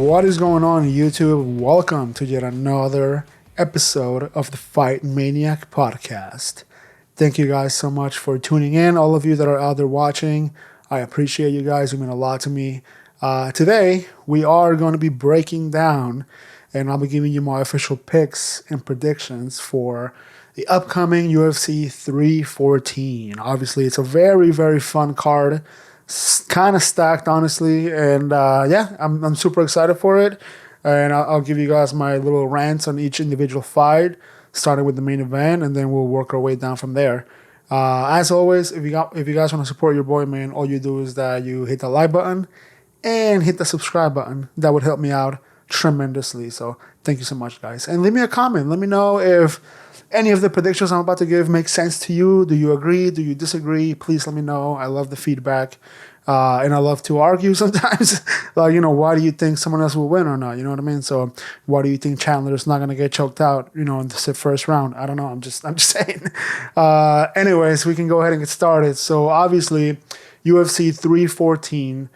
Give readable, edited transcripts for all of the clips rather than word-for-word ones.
What is going on, YouTube? Welcome to yet another episode of the Fight Maniac podcast. Thank you guys so much for tuning in. All of you that are out there watching, I appreciate you guys. You mean a lot to me. Today, we are going to be breaking down, and I'll be giving you my official picks and predictions for the upcoming UFC 314. Obviously, it's a very, very fun card. Kind of stacked, honestly, and I'm super excited for it. And I'll give you guys my little rants on each individual fight, starting with the main event, and then we'll work our way down from there. As always, if you guys want to support your boy, man, all you do is that you hit the like button and hit the subscribe button. That would help me out tremendously. So thank you so much, guys, and leave me a comment. Let me know if any of the predictions I'm about to give make sense to you. Do you agree? Do you disagree? Please let me know. I love the feedback. And I love to argue sometimes. Like, why do you think someone else will win or not? You know what I mean? So why do you think Chandler is not going to get choked out, in the first round? I don't know. I'm just saying. Anyways, we can go ahead and get started. So obviously, UFC 314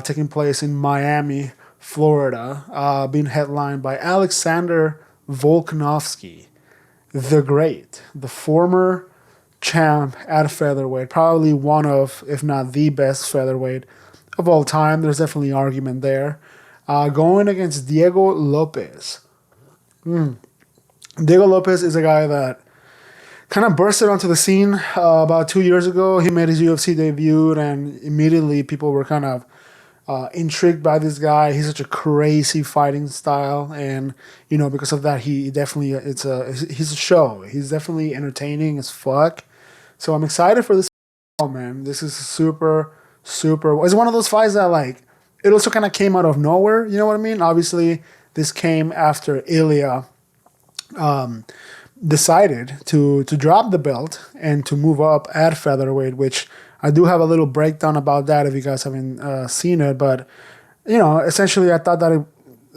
taking place in Miami, Florida, being headlined by Alexander Volkanovski, the great, the former champ at featherweight, probably one of, if not the best featherweight of all time. There's definitely argument there. Going against Diego Lopes. Diego Lopes is a guy that kind of bursted onto the scene about 2 years ago. He made his UFC debut, and immediately people were kind of intrigued by this guy. He's such a crazy fighting style, and because of that, he's a show. He's definitely entertaining as fuck. So I'm excited for this. Oh man, this is super. It's one of those fights that it also kind of came out of nowhere. You know what I mean? Obviously, this came after Ilya decided to drop the belt and to move up at featherweight, which I do have a little breakdown about that if you guys haven't seen it. But, essentially I thought that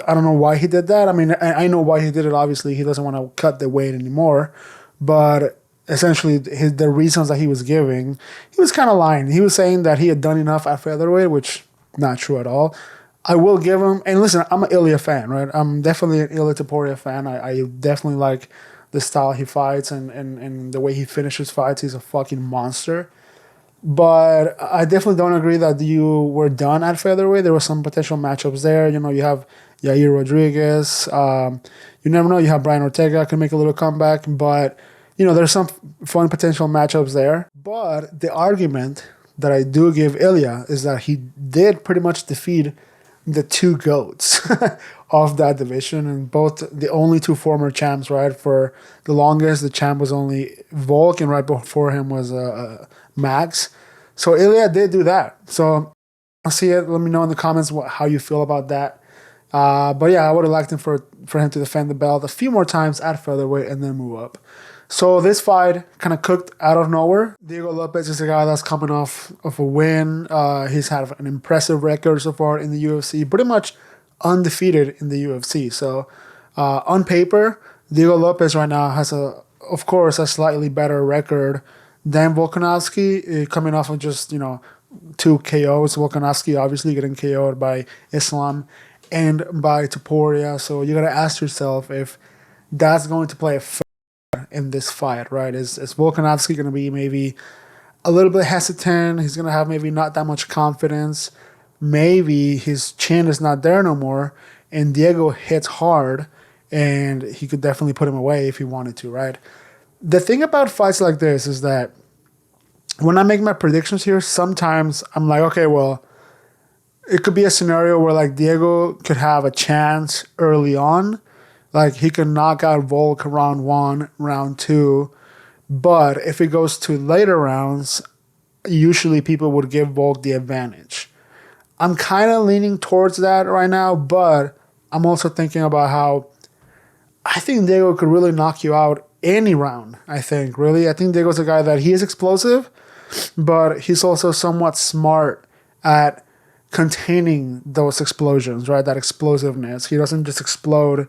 I don't know why he did that. I mean, I know why he did it. Obviously, he doesn't want to cut the weight anymore. But essentially, the reasons that he was giving, he was kind of lying. He was saying that he had done enough at featherweight, which not true at all. I will give him, and listen, I'm an Ilya fan, right? I'm definitely an Ilya Topuria fan. I definitely like the style he fights and the way he finishes fights. He's a fucking monster. But I definitely don't agree that you were done at featherweight. There were some potential matchups there. You have Yair Rodriguez. You never know. You have Brian Ortega can make a little comeback. But, there's some fun potential matchups there. But the argument that I do give Ilya is that he did pretty much defeat the two GOATs of that division, and both the only two former champs, right? For the longest, the champ was only Volk, and right before him was Max. So Ilya did do that. So I'll see it. Let me know in the comments how you feel about that. But yeah, I would have liked him for him to defend the belt a few more times at featherweight and then move up. So this fight kind of cooked out of nowhere. Diego Lopes is a guy that's coming off of a win. He's had an impressive record so far in the UFC, pretty much undefeated in the UFC. So on paper, Diego Lopes right now has of course, a slightly better record than Volkanovski, coming off of just, 2 KOs. Volkanovski obviously getting KO'd by Islam and by Topuria. So you got to ask yourself if that's going to play a factor in this fight, right? Is Volkanovski going to be maybe a little bit hesitant? He's going to have maybe not that much confidence. Maybe his chin is not there no more, and Diego hits hard, and he could definitely put him away if he wanted to, right? The thing about fights like this is that when I make my predictions here, sometimes I'm like, okay, well, it could be a scenario where Diego could have a chance early on. He could knock out Volk round 1, round 2. But if it goes to later rounds, usually people would give Volk the advantage. I'm kind of leaning towards that right now, but I'm also thinking about how I think Diego could really knock you out any round, I think Diego's a guy that he is explosive, but he's also somewhat smart at containing those explosions, right? That explosiveness. He doesn't just explode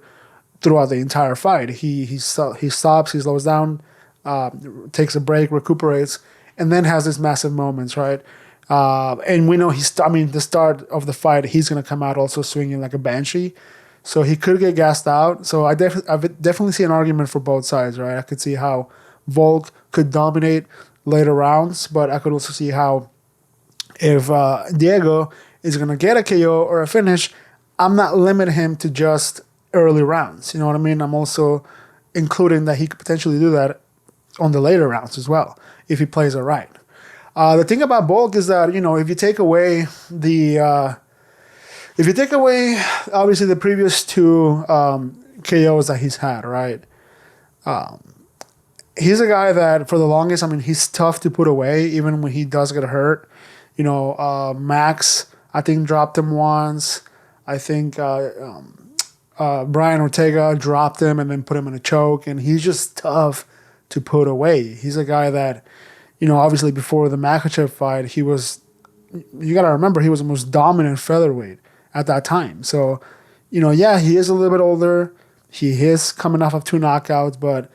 throughout the entire fight. He stops, he slows down, takes a break, recuperates, and then has these massive moments, right? And we know the start of the fight, he's going to come out also swinging like a banshee. So he could get gassed out. So I definitely see an argument for both sides, right? I could see how Volk could dominate later rounds, but I could also see how if Diego is going to get a KO or a finish, I'm not limiting him to just early rounds. You know what I mean? I'm also including that he could potentially do that on the later rounds as well if he plays it right. The thing about Volk is that, if you take away obviously the previous two KOs that he's had, right? He's a guy that for the longest, he's tough to put away even when he does get hurt. Max, I think, dropped him once. I think Brian Ortega dropped him and then put him in a choke, and he's just tough to put away. He's a guy that, obviously before the Makhachev fight, you got to remember, he was the most dominant featherweight at that time. So, he is a little bit older. He is coming off of 2 knockouts, but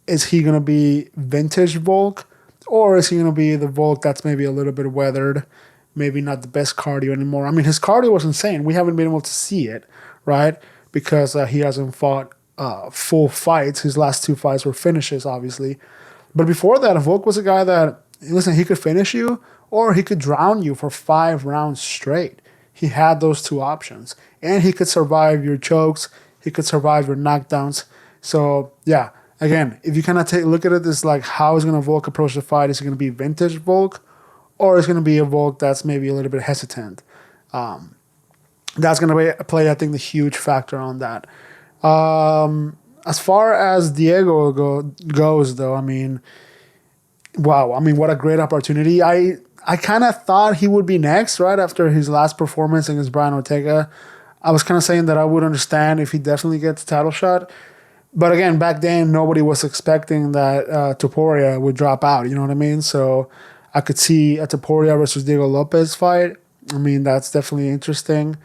is he going to be vintage Volk? Or is he going to be the Volk that's maybe a little bit weathered, maybe not the best cardio anymore? His cardio was insane. We haven't been able to see it, right? Because he hasn't fought full fights. His last 2 fights were finishes, obviously. But before that, Volk was a guy that, listen, he could finish you or he could drown you for 5 rounds straight. He had those 2 options. And he could survive your chokes. He could survive your knockdowns. So, yeah. Again, if you kind of look at it as like how is going to Volk approach the fight, is it going to be vintage Volk or is it going to be a Volk that's maybe a little bit hesitant? That's going to play, I think, the huge factor on that. As far as Diego goes, though, wow. What a great opportunity. I kind of thought he would be next, right, after his last performance against Brian Ortega. I was kind of saying that I would understand if he definitely gets a title shot. But again, back then, nobody was expecting that Topuria would drop out. You know what I mean? So I could see a Topuria versus Diego Lopes fight. That's definitely interesting.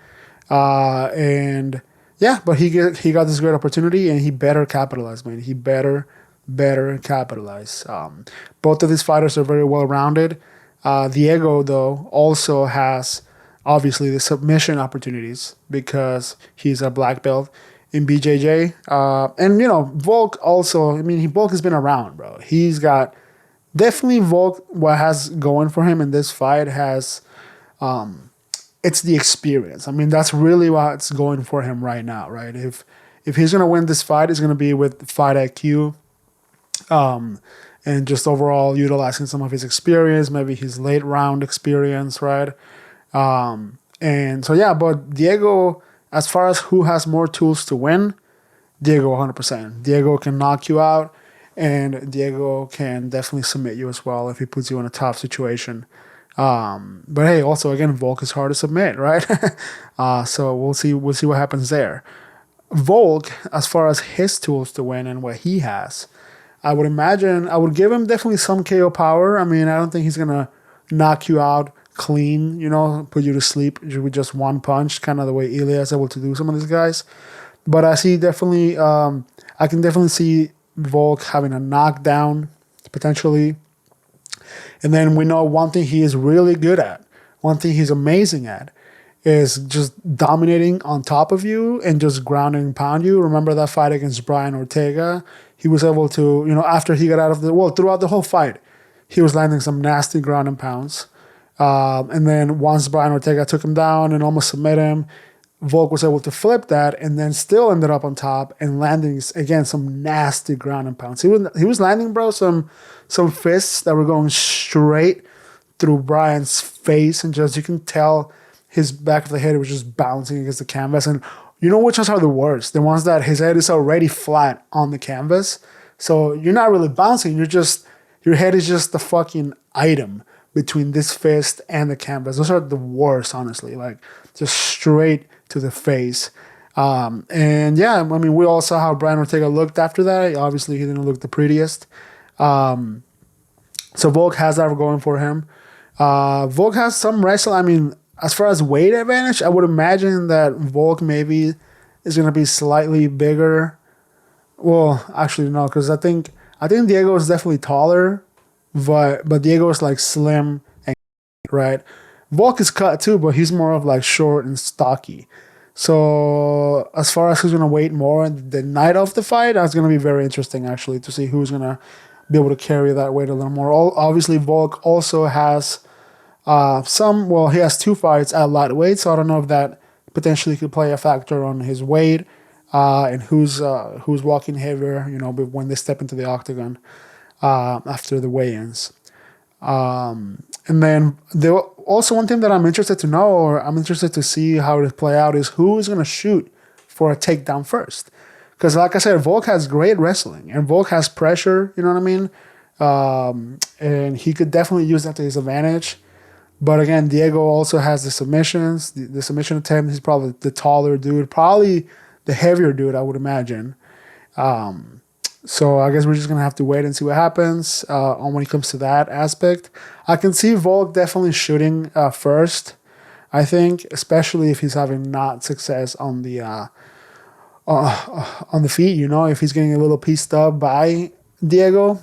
And yeah, but he got this great opportunity, and he better capitalize, man. He better capitalize. Both of these fighters are very well-rounded. Diego, though, also has, obviously, the submission opportunities because he's a black belt in BJJ. And, Volk also, Volk has been around, bro. He's got definitely Volk, what has going for him in this fight has, it's the experience. That's really what's going for him right now, right? If he's going to win this fight, it's going to be with fight IQ, and just overall utilizing some of his experience, maybe his late round experience, right? And so, yeah, but Diego, as far as who has more tools to win, Diego 100%. Diego can knock you out, and Diego can definitely submit you as well if he puts you in a tough situation. But hey, also, again, Volk is hard to submit, right? So we'll see what happens there. Volk, as far as his tools to win and what he has, I would give him definitely some KO power. I don't think he's going to knock you out clean, put you to sleep with just one punch, kind of the way Ilya is able to do some of these guys. But I can definitely see Volk having a knockdown, potentially. And then we know one thing he is really good at, one thing he's amazing at, is just dominating on top of you and just ground and pound you. Remember that fight against Brian Ortega? He was able to, after he got out of throughout the whole fight, he was landing some nasty ground and pounds. And then once Brian Ortega took him down and almost submitted him, Volk was able to flip that and then still ended up on top and landing, again, some nasty ground and pounds. He was landing, bro, some fists that were going straight through Brian's face, and just, you can tell his back of the head was just bouncing against the canvas. And you know which ones are the worst? The ones that his head is already flat on the canvas. So you're not really bouncing. Your head is just the fucking item between this fist and the canvas. Those are the worst, honestly. Like, just straight to the face. And yeah, we all saw how Brian Ortega looked after that. Obviously, he didn't look the prettiest. So Volk has that going for him. Volk has some wrestling. As far as weight advantage, I would imagine that Volk maybe is going to be slightly bigger. Well, actually, no, because I think Diego is definitely taller, but Diego is like slim and right? Volk is cut too, but he's more of like short and stocky. So as far as who's gonna weight more the night of the fight, that's gonna be very interesting actually to see who's gonna be able to carry that weight a little more. Obviously, Volk also has he has 2 fights at lightweight, so I don't know if that potentially could play a factor on his weight and who's walking heavier, when they step into the octagon after the weigh-ins. And then also one thing that I'm interested to know, or I'm interested to see how it play out, is who is going to shoot for a takedown first. Because like I said, Volk has great wrestling, and Volk has pressure, you know what I mean? And he could definitely use that to his advantage. But again, Diego also has the submissions, the submission attempt. He's probably the taller dude, probably the heavier dude, I would imagine. So I guess we're just going to have to wait and see what happens on when it comes to that aspect. I can see Volk definitely shooting first, I think, especially if he's having not success on the feet, if he's getting a little pieced up by Diego.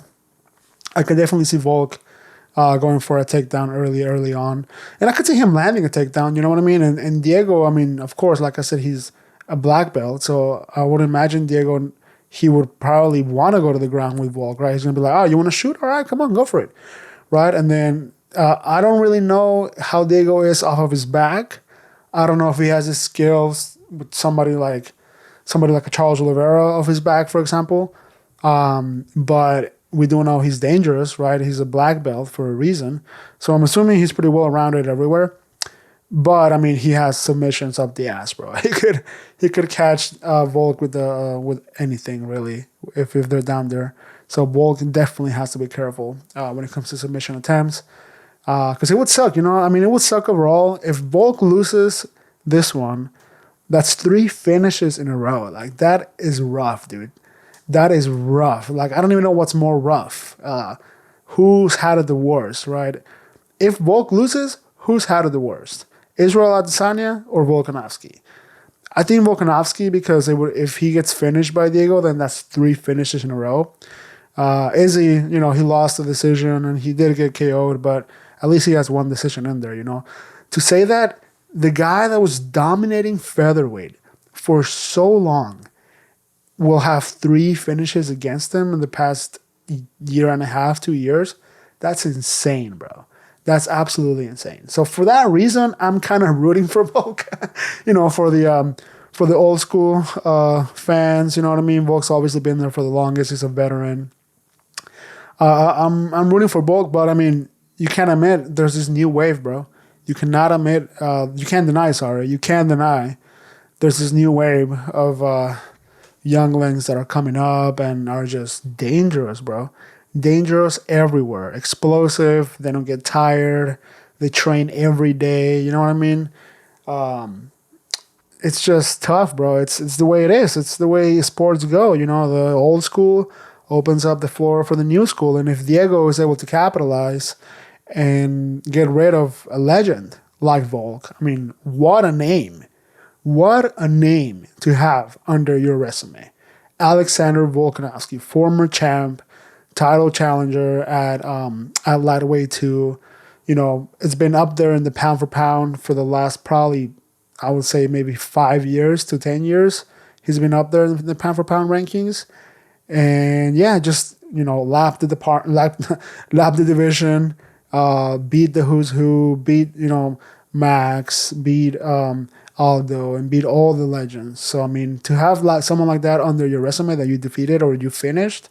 I could definitely see Volk going for a takedown early on. And I could see him landing a takedown, you know what I mean? And Diego, I mean, of course, like I said, he's a black belt. So I would imagine Diego, he would probably want to go to the ground with Volk, right? He's going to be like, oh, you want to shoot? All right, come on, go for it, right? And then I don't really know how Diego is off of his back. I don't know if he has his skills with somebody like a Charles Oliveira off his back, for example. But we do know he's dangerous, right? He's a black belt for a reason. So I'm assuming he's pretty well-rounded everywhere. But, I mean, he has submissions up the ass, bro. He could catch Volk with anything, really, if they're down there. So Volk definitely has to be careful when it comes to submission attempts. Because it would suck, I mean, it would suck overall. If Volk loses this one, that's 3 finishes in a row. Like, that is rough, dude. That is rough. Like, I don't even know what's more rough. Who's had it the worst, right? If Volk loses, who's had it the worst? Israel Adesanya or Volkanovski? I think Volkanovski, because if he gets finished by Diego, then that's 3 finishes in a row. Izzy, he lost the decision and he did get KO'd, but at least he has 1 decision in there, To say that the guy that was dominating featherweight for so long will have 3 finishes against him in the past year and a half, 2 years, that's insane, bro. That's absolutely insane. So for that reason, I'm kind of rooting for Volk, for the old school fans, you know what I mean? Volk's obviously been there for the longest. He's a veteran. I'm rooting for Volk, but I mean, you can't admit there's this new wave, bro. You cannot admit, you can't deny there's this new wave of younglings that are coming up and are just dangerous, bro. Dangerous everywhere. Explosive. They don't get tired. They train every day. You know what I mean? It's just tough, bro. It's the way it is. It's the way sports go. The old school opens up the floor for the new school. And if Diego is able to capitalize and get rid of a legend like Volk, I mean, what a name. What a name to have under your resume. Alexander Volkanovski, former champ, title challenger at lightweight too. It's been up there in the pound for pound for the last probably, I would say maybe 5 years to 10 years. He's been up there in the pound for pound rankings. And yeah, just, lap the division, beat the who's who, beat, Max, beat Aldo, and beat all the legends. So, I mean, to have someone like that under your resume that you defeated or you finished,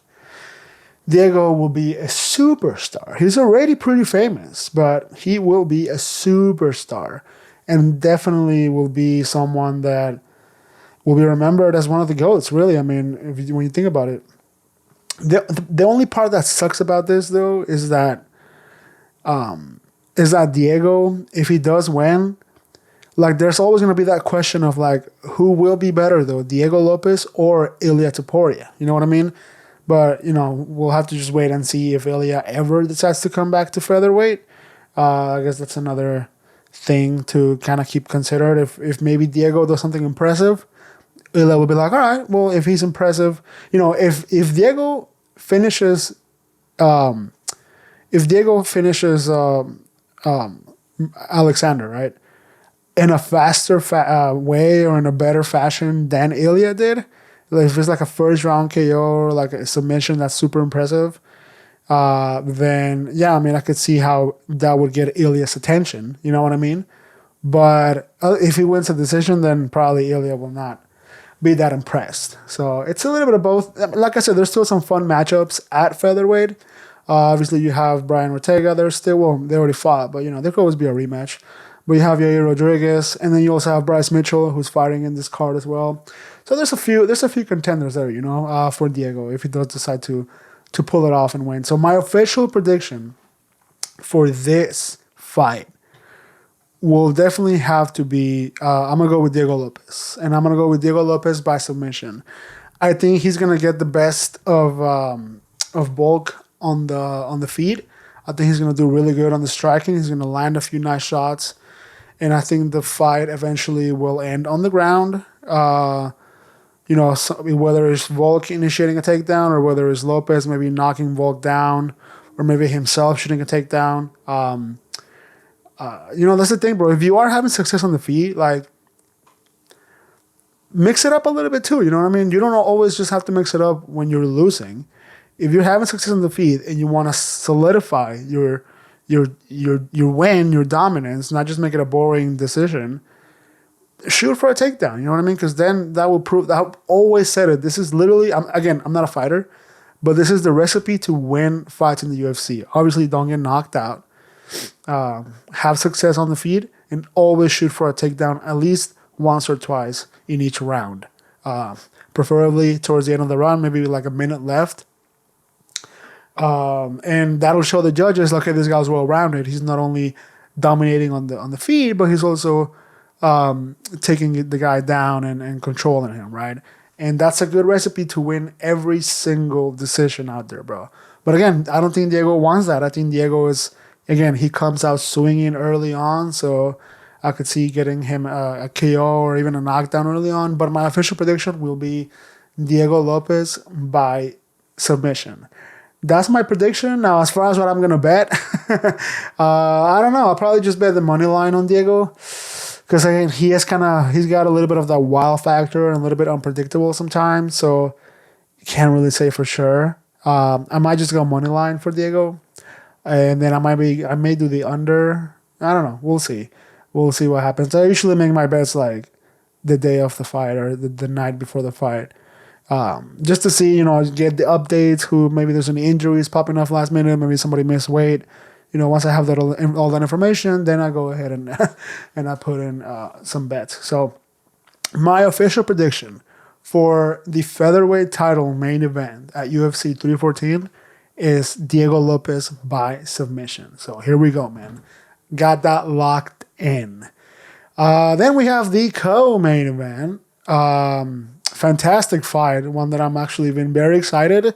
Diego will be a superstar. He's already pretty famous, but he will be a superstar and definitely will be someone that will be remembered as one of the GOATs, really. I mean, when you think about it. The only part that sucks about this, though, is that Diego, if he does win, like, there's always going to be that question of, like, who will be better, though, Diego Lopes or Ilia Topuria? You know what I mean? But, we'll have to just wait and see if Ilia ever decides to come back to featherweight. I guess that's another thing to kind of keep considered. If maybe Diego does something impressive, Ilia will be like, all right, well, if he's impressive, if Diego finishes, Alexander, right? In a faster way or in a better fashion than Ilya did. Like if it's like a first round KO or like a submission that's super impressive, then yeah, I mean, I could see how that would get Ilya's attention. You know what I mean? But if he wins a decision, then probably Ilya will not be that impressed. So it's a little bit of both. Like I said, there's still some fun matchups at featherweight. Obviously, you have Brian Ortega. They already fought, but there could always be a rematch. But you have Yair Rodriguez, and then you also have Bryce Mitchell, who's fighting in this card as well. So there's a few contenders there, for Diego if he does decide to pull it off and win. So my official prediction for this fight will definitely have to be I'm gonna go with Diego Lopes, and I'm gonna go with Diego Lopes by submission. I think he's gonna get the best of Volk on the feet. I think he's gonna do really good on the striking. He's gonna land a few nice shots, and I think the fight eventually will end on the ground. Whether it's Volk initiating a takedown or whether it's Lopes maybe knocking Volk down or maybe himself shooting a takedown. That's the thing, bro. If you are having success on the feet, like, mix it up a little bit too. You know what I mean? You don't always just have to mix it up when you're losing. If you're having success on the feet and you want to solidify your win, your dominance, not just make it a boring decision, shoot for a takedown. You know what I mean? Because then that will prove that I've always said it. This is literally, I'm not a fighter, but this is the recipe to win fights in the UFC. Obviously, don't get knocked out. Have success on the feet and always shoot for a takedown at least once or twice in each round. Preferably towards the end of the round, maybe like a minute left. And that'll show the judges, okay, this guy's well-rounded. He's not only dominating on the feet, but he's also taking the guy down and controlling him, right? And that's a good recipe to win every single decision out there, bro. But again, I don't think Diego wants that. I think Diego is, again, he comes out swinging early on, so I could see getting him a KO or even a knockdown early on. But my official prediction will be Diego Lopes by submission. That's my prediction. Now, as far as what I'm going to bet, I don't know. I'll probably just bet the money line on Diego. Because again, he's got a little bit of that wow factor and a little bit unpredictable sometimes. So you can't really say for sure. I might just go money line for Diego. And then I may do the under. I don't know. We'll see. We'll see what happens. I usually make my bets like the day of the fight or the night before the fight. Just to see, get the updates, who maybe there's any injuries popping up last minute, maybe somebody missed weight. Once I have all that information, then I go ahead and and I put in some bets. So my official prediction for the featherweight title main event at UFC 314 is Diego Lopes by submission. So here we go, man. Got that locked in. Then we have the co-main event. Fantastic fight, one that I'm actually been very excited.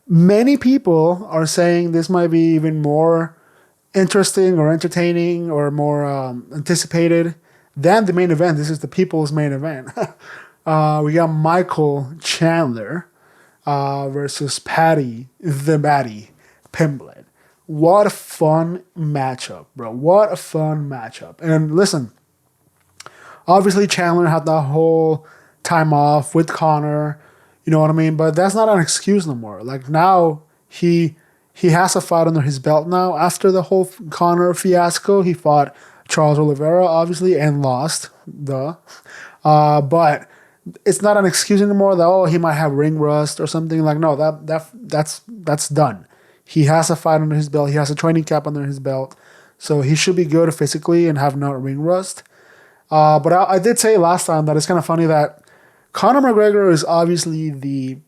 Many people are saying this might be even more interesting or entertaining or more anticipated than the main event. This is the people's main event. We got Michael Chandler versus Patty the Batty Pimblett. What a fun matchup, bro. What a fun matchup. And listen, obviously Chandler had that whole time off with Conor, you know what I mean? But that's not an excuse no more. Like now he has a fight under his belt now. After the whole Conor fiasco, he fought Charles Oliveira, obviously, and lost. But it's not an excuse anymore that, he might have ring rust or something. Like, no, that's done. He has a fight under his belt. He has a training camp under his belt. So he should be good physically and have no ring rust. But I did say last time that it's kind of funny that Conor McGregor is obviously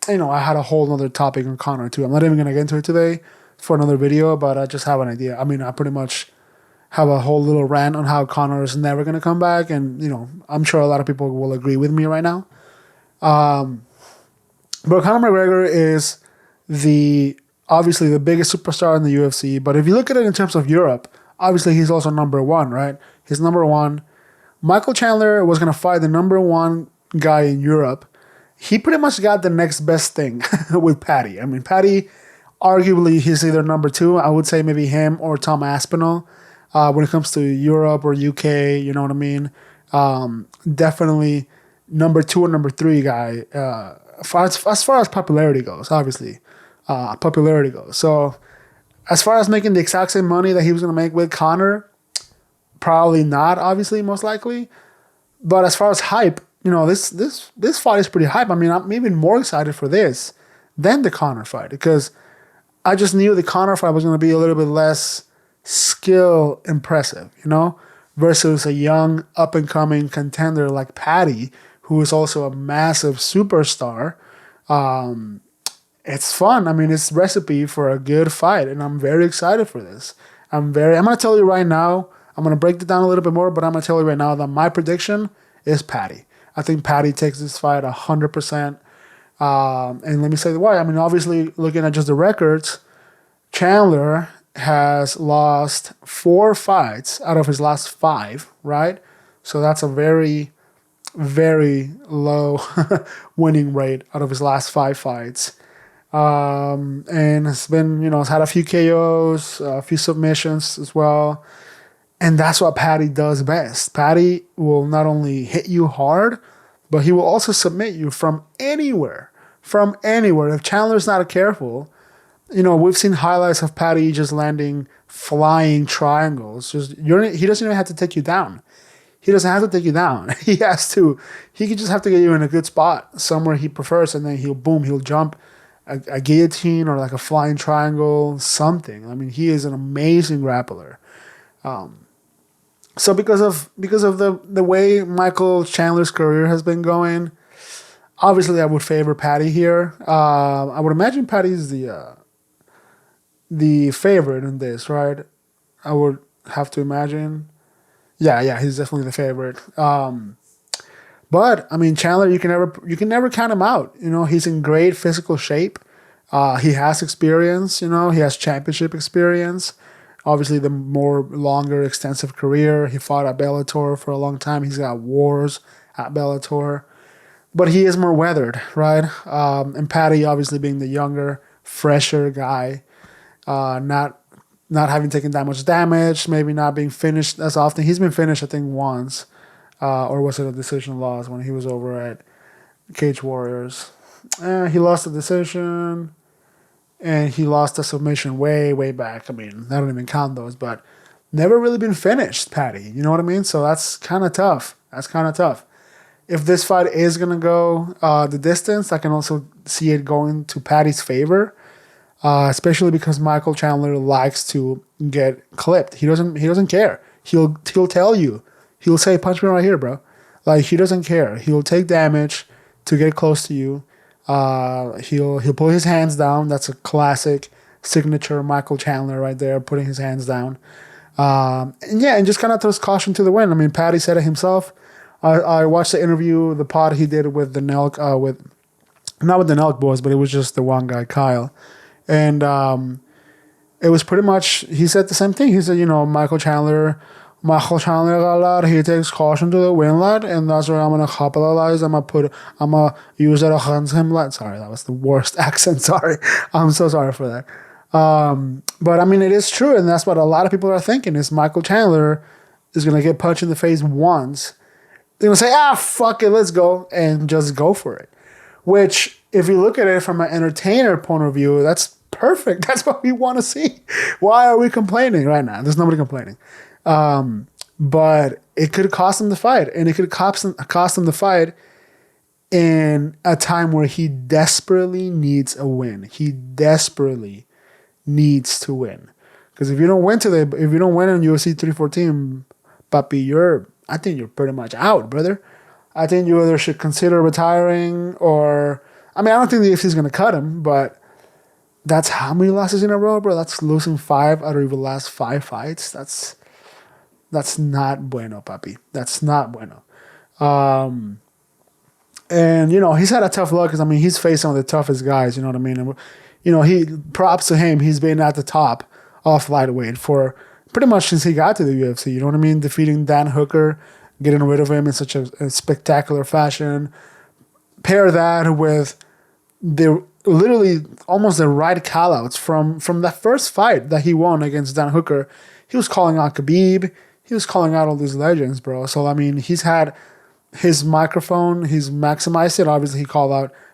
I had a whole other topic on Conor too. I'm not even going to get into it today for another video, but I just have an idea. I mean, I pretty much have a whole little rant on how Conor is never going to come back. And, I'm sure a lot of people will agree with me right now. But Conor McGregor is obviously the biggest superstar in the UFC. But if you look at it in terms of Europe, obviously he's also number one, right? He's number one. Michael Chandler was going to fight the number one guy in Europe. He pretty much got the next best thing with Patty. I mean, Patty, arguably, he's either number two. I would say maybe him or Tom Aspinall. when it comes to Europe or UK, you know what I mean? Definitely number 2 or number 3 guy, as far as popularity goes, obviously. Popularity goes. So as far as making the exact same money that he was going to make with Conor, probably not, obviously, most likely. But as far as hype, this fight is pretty hype. I mean, I'm even more excited for this than the Conor fight because I just knew the Conor fight was going to be a little bit less skill impressive, versus a young up and coming contender like Paddy, who is also a massive superstar. It's fun. I mean, it's recipe for a good fight, and I'm very excited for this. I'm going to tell you right now, I'm going to break it down a little bit more, but I'm going to tell you right now that my prediction is Paddy. I think Paddy takes this fight 100%. And let me say why. I mean, obviously, looking at just the records, Chandler has lost 4 fights out of his last 5, right? So that's a very, very low winning rate out of his last 5 fights. And it's been, has had a few KOs, a few submissions as well. And that's what Paddy does best. Paddy will not only hit you hard, but he will also submit you from anywhere. From anywhere. If Chandler's not careful, we've seen highlights of Paddy just landing flying triangles. He doesn't even have to take you down. He doesn't have to take you down. He could just have to get you in a good spot, somewhere he prefers, and then he'll jump a guillotine or like a flying triangle, something. I mean, he is an amazing grappler. So because of the way Michael Chandler's career has been going, obviously I would favor Paddy here. I would imagine Paddy's the favorite in this, right? I would have to imagine. Yeah, he's definitely the favorite. But I mean, Chandler, you can never count him out. He's in great physical shape. He has experience. He has championship experience. Obviously, the more longer, extensive career. He fought at Bellator for a long time. He's got wars at Bellator. But he is more weathered, right? And Paddy, obviously, being the younger, fresher guy, not having taken that much damage, maybe not being finished as often. He's been finished, I think, once. Or was it a decision loss when he was over at Cage Warriors? He lost the decision. And he lost a submission way, way back. I mean, I don't even count those, but never really been finished, Paddy. You know what I mean? So that's kind of tough. If this fight is going to go the distance, I can also see it going to Paddy's favor, especially because Michael Chandler likes to get clipped. He doesn't care. He'll tell you. He'll say, punch me right here, bro. Like, he doesn't care. He'll take damage to get close to you. He'll put his hands down. That's a classic signature Michael Chandler right there, putting his hands down. And just kind of throws caution to the wind. I mean, Paddy said it himself. I watched the interview, the pod he did with the Nelk, not with the Nelk boys, but it was just the one guy, Kyle. And it was pretty much, he said the same thing. He said, Michael Chandler lad, he takes caution to the wind, lad, and that's where I'm gonna capitalize. I'm gonna use that against him, lad. Sorry, that was the worst accent. Sorry, I'm so sorry for that. But I mean, it is true, and that's what a lot of people are thinking. Is Michael Chandler is gonna get punched in the face once? They're gonna say, fuck it, let's go, and just go for it. Which, if you look at it from an entertainer point of view, that's perfect. That's what we want to see. Why are we complaining right now? There's nobody complaining. But it could cost him the fight, and it could cost him the fight in a time where he desperately needs a win. He desperately needs to win, because if you don't win in UFC 314, papi, I think you're pretty much out, brother. I think you either should consider retiring, or I don't think the UFC is gonna cut him, but that's how many losses in a row, bro. That's losing 5 out of your last 5 fights. That's not bueno, papi. That's not bueno. And, he's had a tough luck because, he's faced some of the toughest guys, you know what I mean? And, props to him. He's been at the top of lightweight for pretty much since he got to the UFC, you know what I mean? Defeating Dan Hooker, getting rid of him in such a spectacular fashion. Pair that with literally almost the right callouts from that first fight that he won against Dan Hooker. he was calling out Khabib. He was calling out all these legends, bro. So, I mean, he's had his microphone, he's maximized it. Obviously,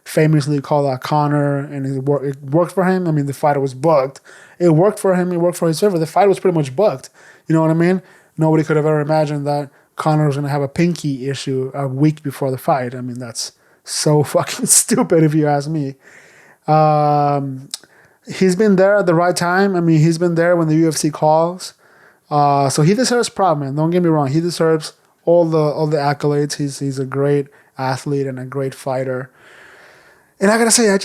famously called out Conor, and it worked for him. I mean, the fight was booked. It worked for him. It worked for his favor. The fight was pretty much booked. You know what I mean? Nobody could have ever imagined that Conor was going to have a pinky issue a week before the fight. I mean, that's so fucking stupid if you ask me. He's been there at the right time. I mean, he's been there when the UFC calls. So he deserves props, man. Don't get me wrong. He deserves all the accolades. He's a great athlete and a great fighter. And I gotta say,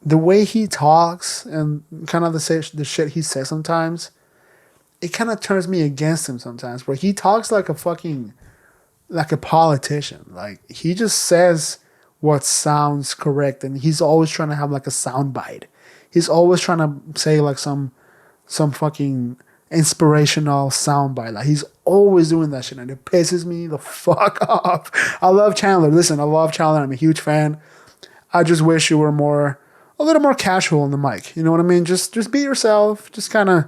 the way he talks and kind of the shit he says sometimes, it kind of turns me against him sometimes. Where he talks like a politician. Like, he just says what sounds correct, and he's always trying to have like a sound bite. He's always trying to say like some fucking inspirational soundbite. Like, he's always doing that shit, and it pisses me the fuck off. I love Chandler. Listen, I love Chandler. I'm a huge fan. I just wish you were a little more casual on the mic. You know what I mean? Just be yourself. Just kind of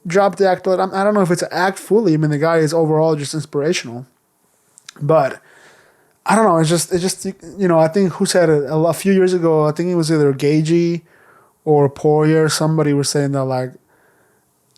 drop the act. I don't know if it's an act fully. I mean, the guy is overall just inspirational, but I don't know. It's just you know. I think who said it a few years ago? I think it was either Gagey or Poirier. Somebody was saying that, like,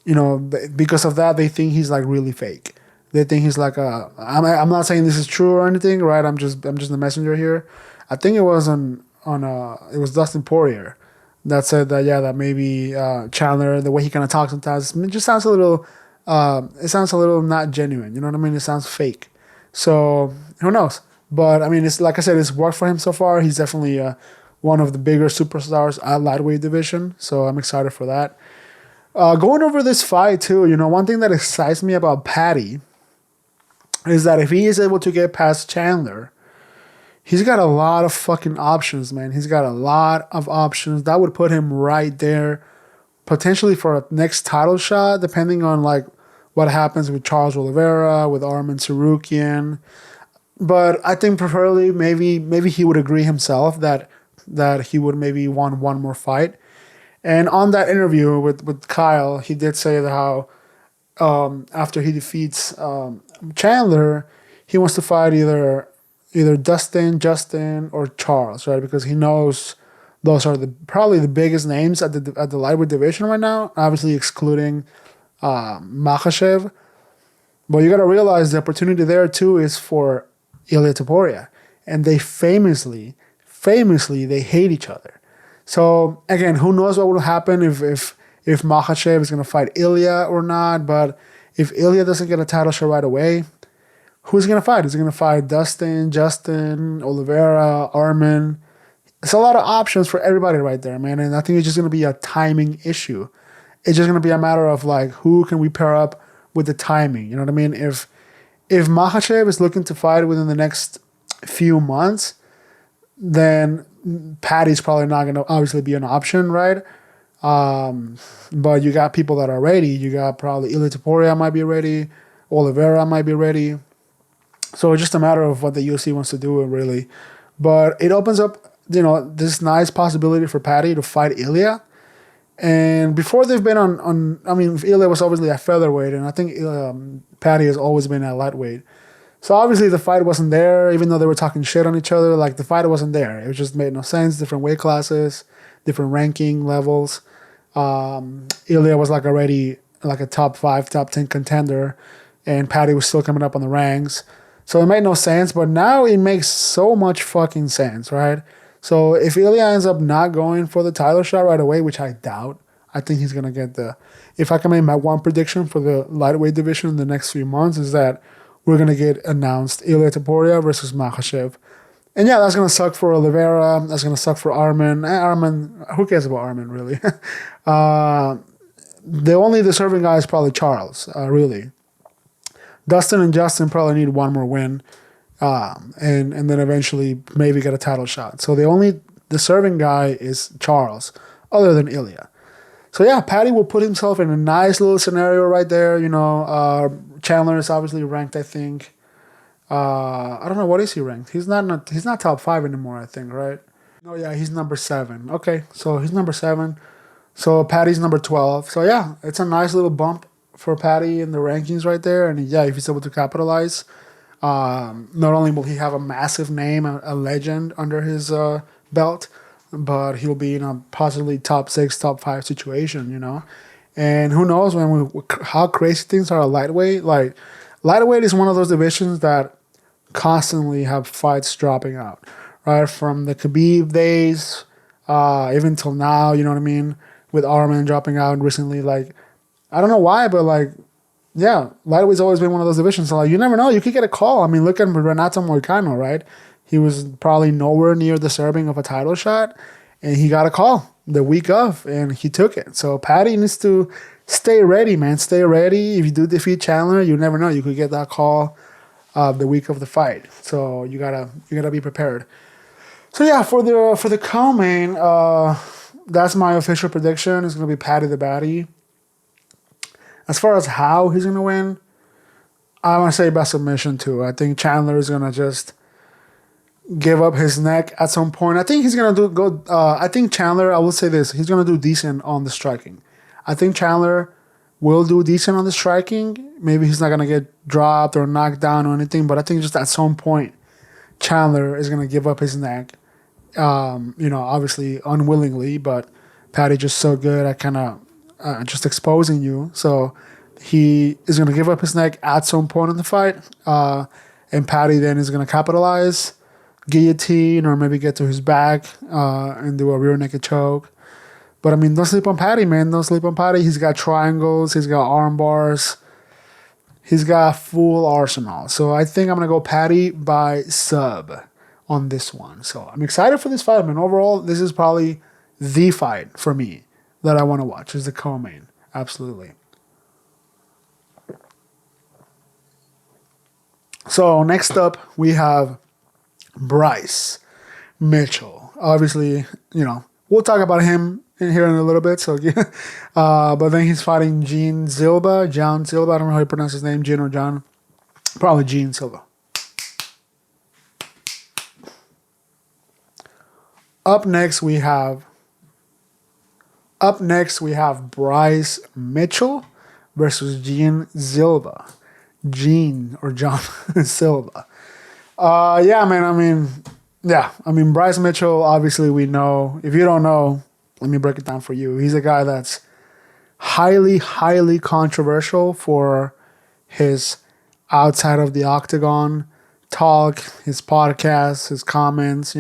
you know, because of that, they think he's like really fake. They think he's like I'm not saying this is true or anything, right? I'm just the messenger here. I think it was it was Dustin Poirier that said that, yeah, that maybe Chandler, the way he kind of talks sometimes, it just sounds a little not genuine. You know what I mean? It sounds fake. So who knows? But I mean, it's like I said, it's worked for him so far. He's definitely one of the bigger superstars at lightweight division. So I'm excited for that. Going over this fight too, you know, one thing that excites me about Paddy is that if he is able to get past Chandler, he's got a lot of fucking options, man. He's got a lot of options. That would put him right there, potentially for a next title shot, depending on like what happens with Charles Oliveira, with Arman Tsarukyan. But I think preferably maybe he would agree himself that he would maybe want one more fight. And on that interview with Kyle, he did say that how after he defeats Chandler, he wants to fight either Dustin, Justin, or Charles, right? Because he knows those are probably the biggest names at the lightweight division right now, obviously excluding Makhachev. But you got to realize the opportunity there too is for Ilia Topuria, and they famously they hate each other. So again, who knows what will happen if Makhachev is going to fight Ilia or not? But if Ilia doesn't get a title shot right away, who's he going to fight? Is he going to fight Dustin, Justin, Oliveira, Arman? It's a lot of options for everybody right there, man. And I think it's just going to be a timing issue. It's just going to be a matter of like, who can we pair up with the timing? You know what I mean? If Makhachev is looking to fight within the next few months, then Paddy's probably not going to obviously be an option, right? But you got people that are ready. You got probably Ilia Topuria might be ready. Oliveira might be ready. So it's just a matter of what the UFC wants to do, really. But it opens up, you know, this nice possibility for Paddy to fight Ilia. And before they've been on I mean, Ilia was obviously at featherweight, and I think Paddy has always been at lightweight. So obviously the fight wasn't there, even though they were talking shit on each other. Like, the fight wasn't there. It just made no sense. Different weight classes, different ranking levels. Ilia was like already like a top 5, top 10 contender, and Paddy was still coming up on the ranks. So it made no sense, but now it makes so much fucking sense, right? So if Ilia ends up not going for the title shot right away, which I doubt, I think he's going to get if I can make my one prediction for the lightweight division in the next few months, is that we're going to get announced Ilia Topuria versus Makhachev. And yeah, that's going to suck for Oliveira. That's going to suck for Arman. Arman, who cares about Arman, really? The only deserving guy is probably Charles, really. Dustin and Justin probably need one more win, and then eventually maybe get a title shot. So the only deserving guy is Charles, other than Ilia. So yeah, Paddy will put himself in a nice little scenario right there. You know, Chandler is obviously ranked, I think. I don't know, what is he ranked? He's not top 5 anymore, I think, right? No, yeah, he's number 7. Okay, so he's number 7. So Paddy's number 12. So yeah, it's a nice little bump for Patty in the rankings right there. And yeah, if he's able to capitalize, not only will he have a massive name, a legend under his belt, but he'll be in a possibly top 6, top 5 situation, you know. And who knows how crazy things are at lightweight. Like, lightweight is one of those divisions that constantly have fights dropping out, right? From the Khabib days, even till now, you know what I mean? With Arman dropping out recently, like, I don't know why, but like, yeah, lightweight's always been one of those divisions. So like, you never know, you could get a call. I mean, look at Renato Moicano, right? He was probably nowhere near deserving of a title shot, and he got a call the week of, and he took it. So Patty needs to stay ready, man. Stay ready. If you do defeat Chandler, you never know, you could get that call the week of the fight. So you gotta be prepared. So yeah, for the co-main, that's my official prediction. It's gonna be Patty the Batty. As far as how he's gonna win, I want to say by submission too. I think Chandler is gonna just give up his neck at some point. I think he's gonna do go. I think Chandler. I will say this: he's gonna do decent on the striking. I think Chandler will do decent on the striking. Maybe he's not gonna get dropped or knocked down or anything, but I think just at some point, Chandler is gonna give up his neck. Obviously unwillingly, but Patty just so good at kind of just exposing you. So he is going to give up his neck at some point in the fight, and Patty then is going to capitalize, guillotine, or maybe get to his back and do a rear naked choke. But I mean, don't sleep on Patty, man. Don't sleep on Patty. He's got triangles. He's got arm bars. He's got full arsenal. So I think I'm going to go Patty by sub on this one. So I'm excited for this fight, man. Overall, this is probably the fight for me that I want to watch, is the co-main. Absolutely. So next up, we have Bryce Mitchell. Obviously, we'll talk about him here in a little bit. So, but then he's fighting John Silva. I don't know how you pronounce his name, Gene or John. Probably Gene Silva. Up next, we have Bryce Mitchell versus Gene Silva. Gene or John Silva. Bryce Mitchell, obviously we know. If you don't know, let me break it down for you. He's a guy that's highly, highly controversial for his outside of the octagon talk, his podcasts, his comments.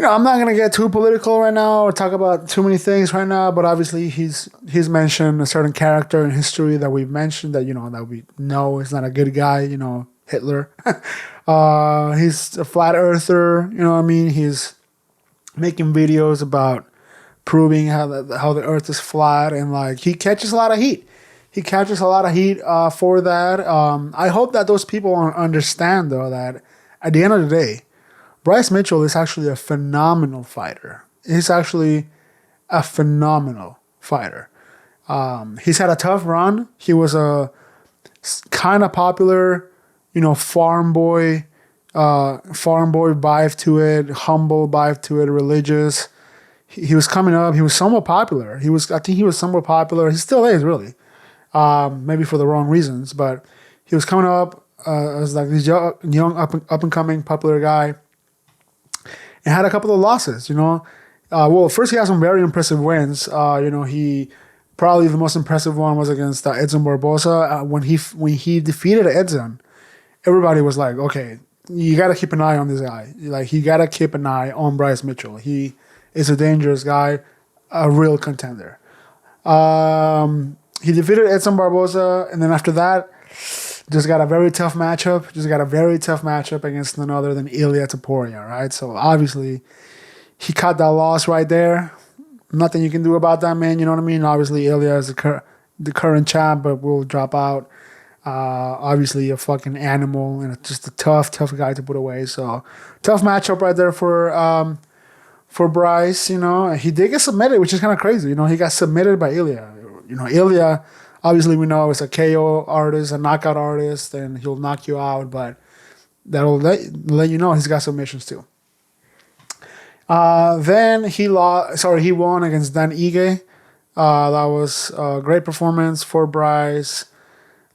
I'm not going to get too political right now or talk about too many things right now, but obviously he's mentioned a certain character in history that we've mentioned that we know is not a good guy, Hitler. He's a flat earther, you know what I mean? He's making videos about proving how the earth is flat, and he catches a lot of heat. For that. I hope that those people understand, though, that at the end of the day, Bryce Mitchell is actually a phenomenal fighter. He's actually a phenomenal fighter. He's had a tough run. He was a kind of popular, farm boy vibe to it, humble vibe to it, religious. He was coming up. He was somewhat popular. I think he was somewhat popular. He still is, really. Maybe for the wrong reasons, but he was coming up as this young up and coming popular guy. And had a couple of losses, first he had some very impressive wins. He probably the most impressive one was against Edson Barboza. When he defeated Edson, everybody was like, okay, you got to keep an eye on this guy. You got to keep an eye on Bryce Mitchell. He is a dangerous guy, a real contender. He defeated Edson Barboza, and then after that, just got a very tough matchup. Against none other than Ilia Topuria, right? So obviously, he caught that loss right there. Nothing you can do about that, man. You know what I mean? Obviously, Ilia is the current champ, but will drop out. Obviously, a fucking animal and just a tough guy to put away. So tough matchup right there for Bryce. He did get submitted, which is kind of crazy. He got submitted by Ilia. Ilia. Obviously, we know it's a KO artist, a knockout artist, and he'll knock you out, but that'll let you know he's got submissions too. Then he won against Dan Ige. That was a great performance for Bryce.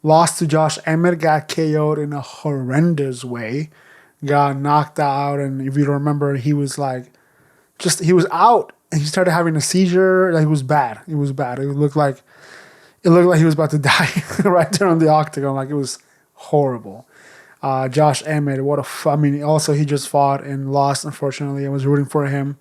Lost to Josh Emmett, got KO'd in a horrendous way. Got knocked out, and if you remember, he was he was out, and he started having a seizure. Like, it was bad. It was bad. It looked like he was about to die right there on the octagon. Like, it was horrible. Josh Emmett, I mean, also he just fought and lost, unfortunately. I was rooting for him.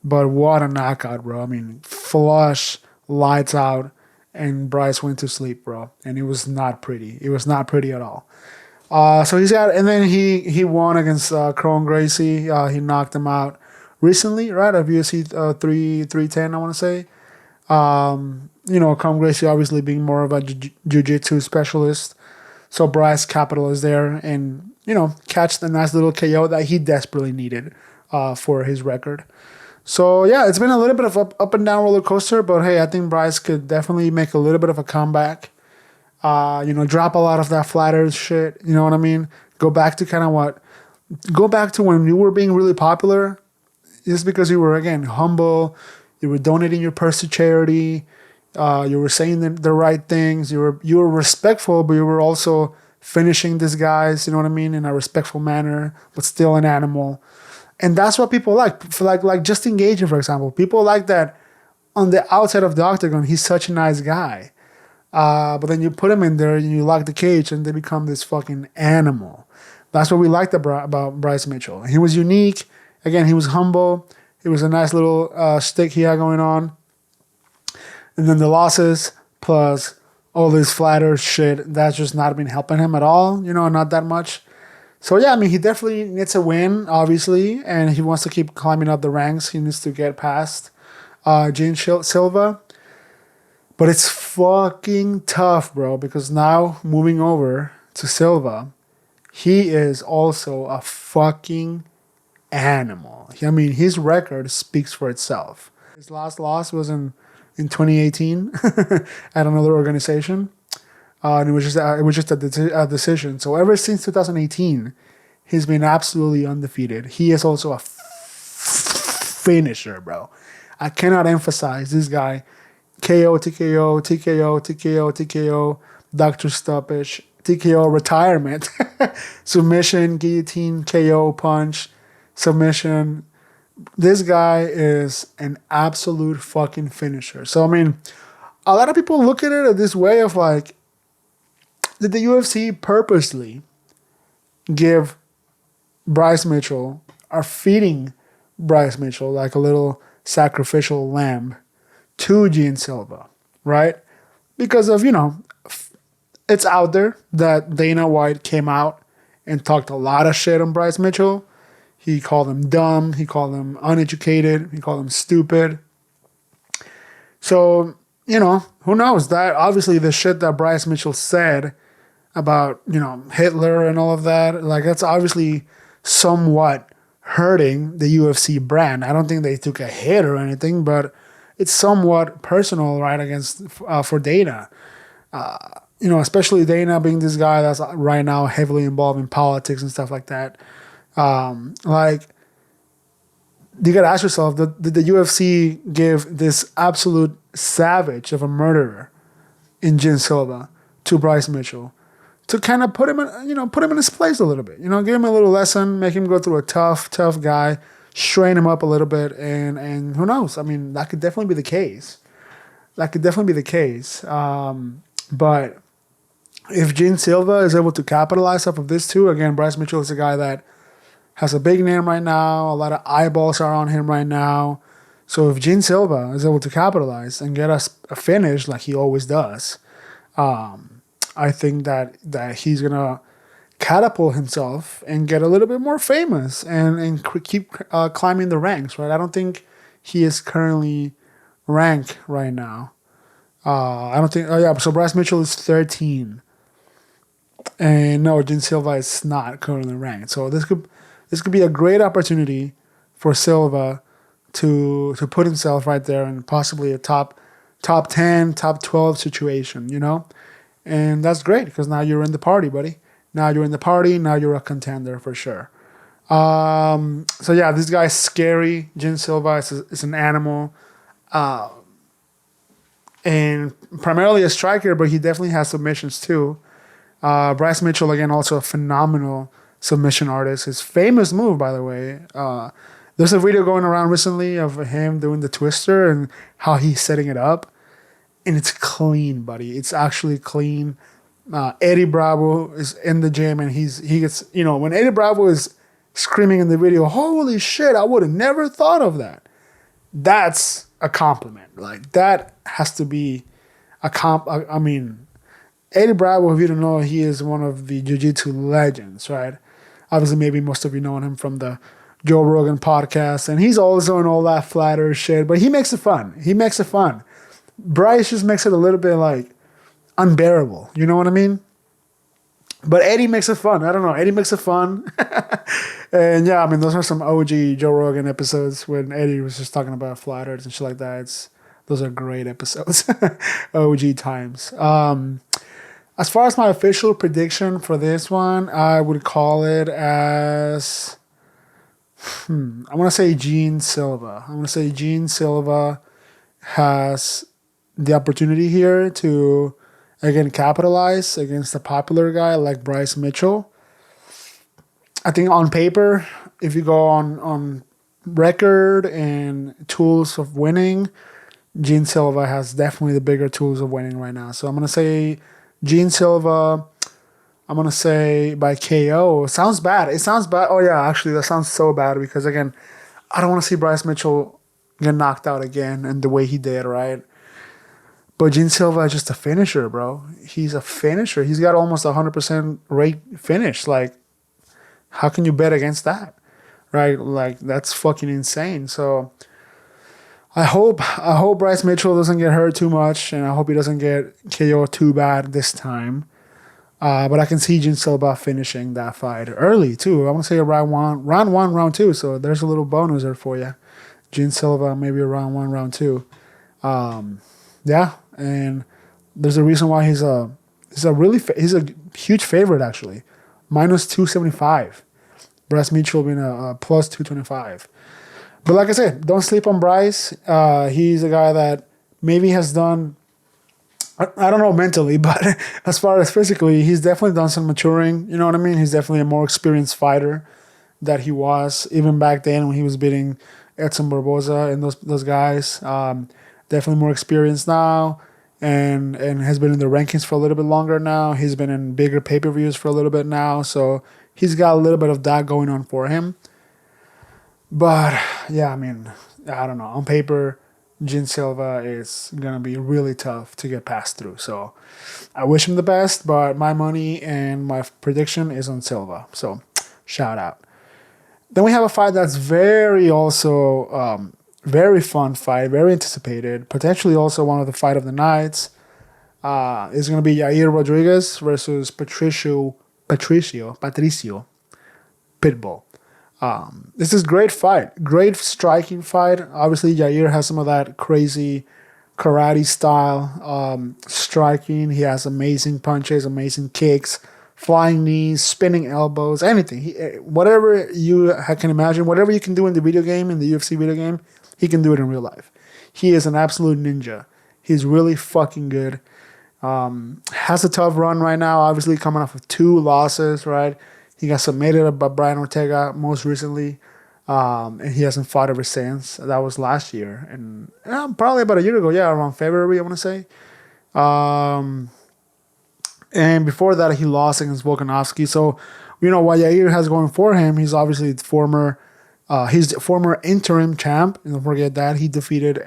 But what a knockout, bro. I mean, flush, lights out, and Bryce went to sleep, bro. And it was not pretty. It was not pretty at all. So he's got, and then he won against Kron Gracie. He knocked him out recently, right? At UFC 310, I want to say. Kron Gracie obviously being more of a jiu-jitsu specialist. So Bryce Capital is there and, catch the nice little KO that he desperately needed for his record. So, yeah, it's been a little bit of up and down roller coaster, but hey, I think Bryce could definitely make a little bit of a comeback. Drop a lot of that flat earth shit, you know what I mean? Go back to when you were being really popular, just because you were, again, humble, you were donating your purse to charity, you were saying the right things, you were respectful, but you were also finishing these guys, you know what I mean, in a respectful manner, but still an animal. And that's what people like. Like Justin Gage, for example. People like that on the outside of the octagon. He's such a nice guy. But then you put him in there and you lock the cage and they become this fucking animal. That's what we liked about Bryce Mitchell. He was unique. Again, he was humble. It was a nice little stick he had going on. And then the losses plus all this flat earth shit, that's just not been helping him at all. Not that much. So, yeah, I mean, he definitely needs a win, obviously, and he wants to keep climbing up the ranks. He needs to get past Gene Silva. But it's fucking tough, bro, because now moving over to Silva, he is also a fucking animal. I mean, his record speaks for itself. His last loss was in 2018 at another organization. And it was just a decision. So ever since 2018, he's been absolutely undefeated. He is also a finisher, bro. I cannot emphasize this guy. KO, TKO, TKO, TKO, TKO, doctor stoppage, TKO, retirement, submission, guillotine, KO, punch, submission. This guy is an absolute fucking finisher. So, I mean, a lot of people look at it this way of like, did the UFC purposely give Bryce Mitchell, or feeding Bryce Mitchell like a little sacrificial lamb to Gene Silva, right? Because of, it's out there that Dana White came out and talked a lot of shit on Bryce Mitchell. He called him dumb. He called him uneducated. He called him stupid. So, who knows? That obviously the shit that Bryce Mitchell said about, Hitler and all of that, like, that's obviously somewhat hurting the UFC brand. I don't think they took a hit or anything, but it's somewhat personal, right, against for Dana. Especially Dana being this guy that's right now heavily involved in politics and stuff like that. Like, you gotta ask yourself, did the UFC give this absolute savage of a murderer in Gene Silva to Bryce Mitchell to kind of put him in his place a little bit, give him a little lesson, make him go through a tough guy, strain him up a little bit, and who knows? I mean, that could definitely be the case. But if Gene Silva is able to capitalize off of this too, again, Bryce Mitchell is a guy that has a big name right now. A lot of eyeballs are on him right now. So if Gene Silva is able to capitalize and get us a finish like he always does, I think that he's going to catapult himself and get a little bit more famous and keep climbing the ranks, right? I don't think he is currently ranked right now. I don't think... Oh, yeah, so Bryce Mitchell is 13. And no, Gene Silva is not currently ranked. So this could be a great opportunity for Silva to put himself right there in possibly a top 10, top 12 situation, And that's great because now you're in the party, buddy. Now you're in the party. Now you're a contender for sure. So, yeah, this guy's scary. Gene Silva is an animal. and primarily a striker, but he definitely has submissions too. Bryce Mitchell, again, also a phenomenal submission artist. His famous move, by the way. There's a video going around recently of him doing the twister and how he's setting it up. And it's clean, buddy. It's actually clean. Eddie Bravo is in the gym, and he gets, when Eddie Bravo is screaming in the video, holy shit, I would have never thought of that. That's a compliment. Like, that has to be a I mean, Eddie Bravo, if you don't know, he is one of the jiu-jitsu legends, right? Obviously, maybe most of you know him from the Joe Rogan podcast, and he's also in all that flat earth shit, but he makes it fun. Bryce just makes it a little bit, like, unbearable. You know what I mean? But Eddie makes it fun. I don't know. Eddie makes it fun. And yeah, I mean, those are some OG Joe Rogan episodes when Eddie was just talking about flat earth and shit like that. Those are great episodes. OG times. As far as my official prediction for this one, I would call it as... I want to say Gene Silva. Gene Silva has the opportunity here to, again, capitalize against a popular guy like Bryce Mitchell. I think on paper, if you go on record and tools of winning, Gene Silva has definitely the bigger tools of winning right now. So I'm going to say Gene Silva, I'm going to say by KO. It sounds bad. Oh, yeah, actually, that sounds so bad because, again, I don't want to see Bryce Mitchell get knocked out again and the way he did, right? But Gene Silva is just a finisher, bro. He's a finisher. He's got almost 100% rate finish. Like, how can you bet against that, right? Like, that's fucking insane. So I hope Bryce Mitchell doesn't get hurt too much, and I hope he doesn't get KO too bad this time. But I can see Gene Silva finishing that fight early, too. I want to say round one, round two. So there's a little bonus there for you. Gene Silva, maybe a round one, round two. Yeah, and there's a reason why he's a huge favorite, actually. Minus 275. Bryce Mitchell being a plus 225. But like I said, don't sleep on Bryce. He's a guy that maybe has done, I don't know mentally, but as far as physically, he's definitely done some maturing. You know what I mean? He's definitely a more experienced fighter that he was even back then when he was beating Edson Barboza and those guys. Definitely more experienced now and has been in the rankings for a little bit longer now. He's been in bigger pay-per-views for a little bit now. So he's got a little bit of that going on for him. But, yeah, I mean, I don't know. On paper, Gene Silva is going to be really tough to get past through. So I wish him the best, but my money and my prediction is on Silva. So shout out. Then we have a fight that's very fun fight, very anticipated, potentially also one of the fight of the nights. It's going to be Yair Rodriguez versus Patricio Pitbull. This is great fight, great striking fight. Obviously, Yair has some of that crazy karate style striking. He has amazing punches, amazing kicks, flying knees, spinning elbows, anything. Whatever you can imagine, whatever you can do in the video game, in the UFC video game, he can do it in real life. He is an absolute ninja. He's really fucking good. Has a tough run right now, obviously coming off of 2 losses, right? He got submitted by Brian Ortega most recently, and he hasn't fought ever since. That was last year, and probably about a year ago, around February, I want to say. And before that, he lost against Volkanovski. So, what Yair has going for him, he's obviously he's former interim champ. And don't forget that. He defeated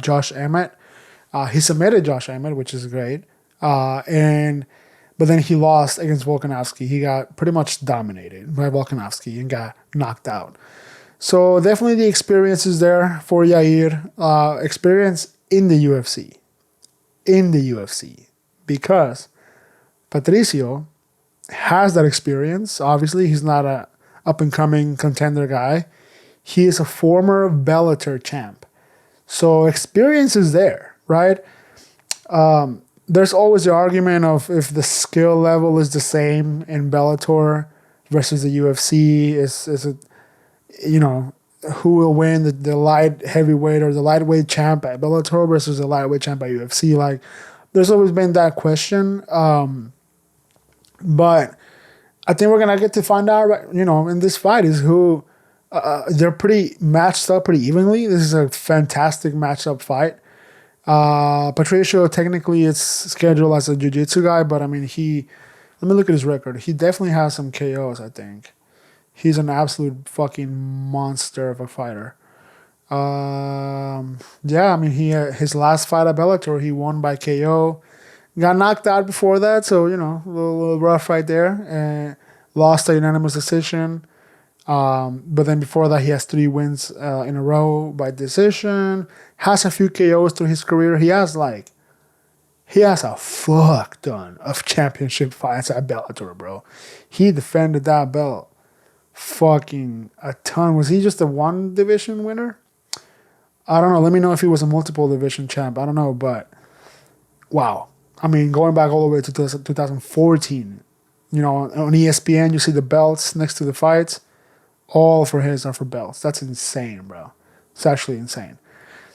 Josh Emmett. He submitted Josh Emmett, which is great. But then he lost against Volkanovski. He got pretty much dominated by Volkanovski and got knocked out. So definitely the experience is there for Yair. Experience in the UFC. Because Patricio has that experience. Obviously, he's not a up-and-coming contender guy. He is a former Bellator champ. So experience is there, right? There's always the argument of if the skill level is the same in Bellator versus the UFC, is it, who will win the light heavyweight or the lightweight champ at Bellator versus the lightweight champ at UFC. Like, there's always been that question. But I think we're gonna get to find out, in this fight is who. They're pretty matched up pretty evenly. This is a fantastic matched up fight. Patricio technically is scheduled as a jiu-jitsu guy, but I mean let me look at his record. He definitely has some KOs, I think. He's an absolute fucking monster of a fighter. Yeah, I mean his last fight at Bellator, he won by KO. Got knocked out before that, so a little rough right there. Lost a unanimous decision. But then before that, he has 3 wins in a row by decision. Has a few KOs through his career. He has a fuck ton of championship fights at Bellator, bro. He defended that belt fucking a ton. Was he just a 1 division winner? I don't know. Let me know if he was a multiple division champ. I don't know, but wow. I mean, going back all the way to 2014, on ESPN, you see the belts next to the fights. All for his are for belts. That's insane, bro. It's actually insane.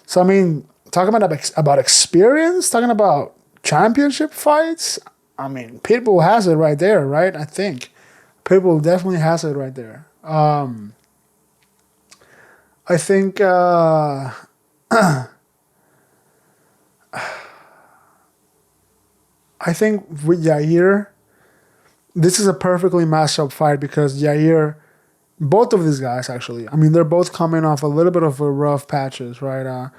So, I mean, talking about experience, talking about championship fights, I mean, Pitbull has it right there, right? I think. Pitbull definitely has it right there. I think... I think with Yair, this is a perfectly matched up fight because Yair... Both of these guys, actually. I mean, they're both coming off a little bit of a rough patches, right? Out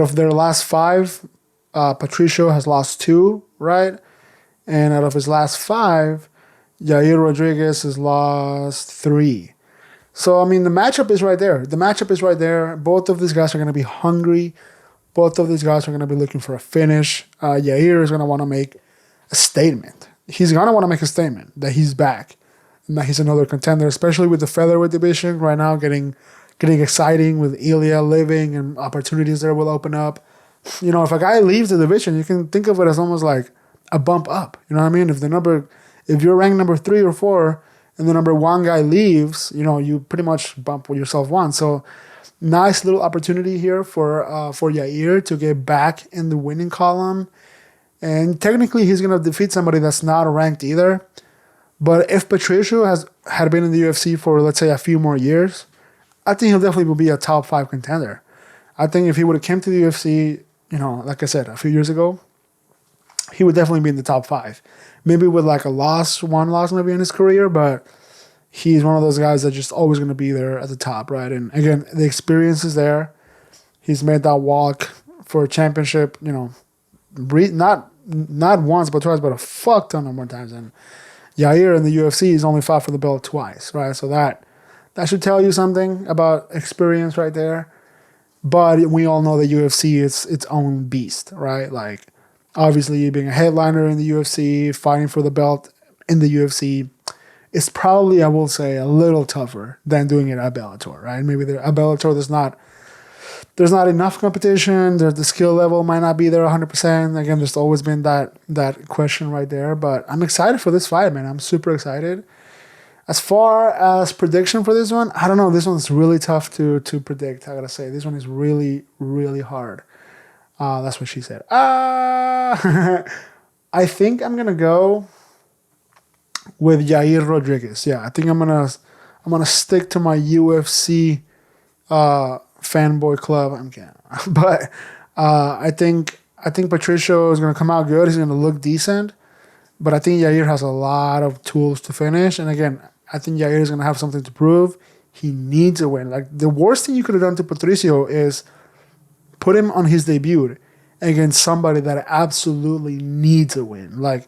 of their last 5, Patricio has lost 2, right? And out of his last 5, Yair Rodriguez has lost 3. So, I mean, the matchup is right there. Both of these guys are going to be hungry. Both of these guys are going to be looking for a finish. Yair is going to want to make a statement. He's going to want to make a statement that he's back. That he's another contender, especially with the featherweight division right now getting exciting with Ilya living and opportunities there will open up. If a guy leaves the division, you can think of it as almost like a bump up. You know what I mean? If you're ranked number 3 or 4 and the number 1 guy leaves, you pretty much bump yourself 1. So nice little opportunity here for Yair to get back in the winning column. And technically he's gonna defeat somebody that's not ranked either. But if Patricio had been in the UFC for, let's say, a few more years, I think he'll definitely be a top 5 contender. I think if he would have came to the UFC, like I said, a few years ago, he would definitely be in the top 5. Maybe with like one loss maybe in his career, but he's one of those guys that's just always going to be there at the top, right? And again, the experience is there. He's made that walk for a championship, not once but twice, but a fuck ton of more times. And Yair in the UFC has only fought for the belt twice, right? So that should tell you something about experience right there. But we all know that UFC is its own beast, right? Like, obviously, being a headliner in the UFC, fighting for the belt in the UFC, is probably, I will say, a little tougher than doing it at Bellator, right? Maybe at Bellator there's not enough competition. The skill level might not be there 100%. Again, there's always been that question right there. But I'm excited for this fight, man. I'm super excited. As far as prediction for this one, I don't know. This one's really tough to predict, I gotta say. This one is really, really hard. That's what she said. I think I'm gonna go with Yair Rodriguez. Yeah, I think I'm gonna stick to my UFC fanboy club. I'm kidding. But I think Patricio is gonna come out good. He's gonna look decent. But I think Yair has a lot of tools to finish. And again, I think Yair is gonna have something to prove. He needs a win. Like, the worst thing you could have done to Patricio is put him on his debut against somebody that absolutely needs a win. Like,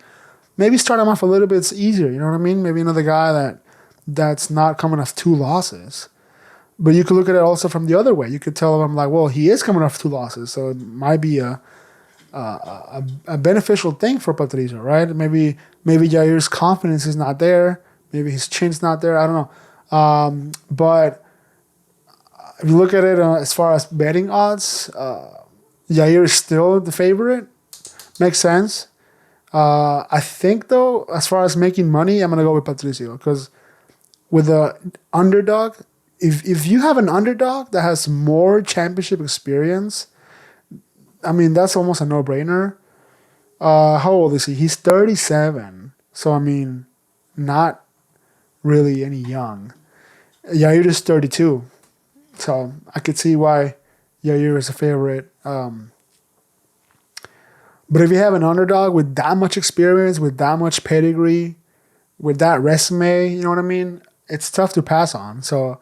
maybe start him off a little bit easier. You know what I mean? Maybe another guy that's not coming off 2 losses. But you could look at it also from the other way. You could tell him, like, well, he is coming off 2 losses, so it might be a beneficial thing for Patricio, right? Maybe Jair's confidence is not there. Maybe his chin's not there. I don't know. But if you look at it as far as betting odds, Yair is still the favorite. Makes sense. I think, though, as far as making money, I'm going to go with Patricio. Because with the underdog, if you have an underdog that has more championship experience, I mean, that's almost a no-brainer. How old is he? He's 37. So, I mean, not really any young. Yair is 32. So, I could see why Yair is a favorite. But if you have an underdog with that much experience, with that much pedigree, with that resume, you know what I mean? It's tough to pass on. So,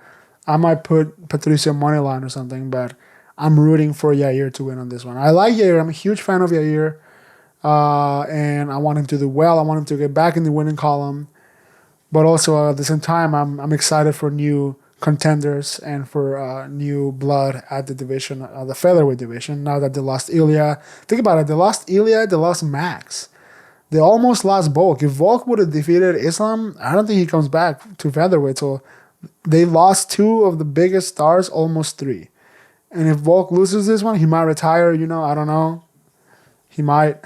I might put Patricio moneyline or something, but I'm rooting for Yair to win on this one. I like Yair. I'm a huge fan of Yair. And I want him to do well. I want him to get back in the winning column. But also at the same time, I'm excited for new contenders and for new blood at the division, the featherweight division. Now that they lost Ilya, think about it. They lost Ilya. They lost Max. They almost lost Volk. If Volk would have defeated Islam, I don't think he comes back to featherweight. So they lost two of the biggest stars, almost three. And if Volk loses this one, he might retire. You know, I don't know. He might.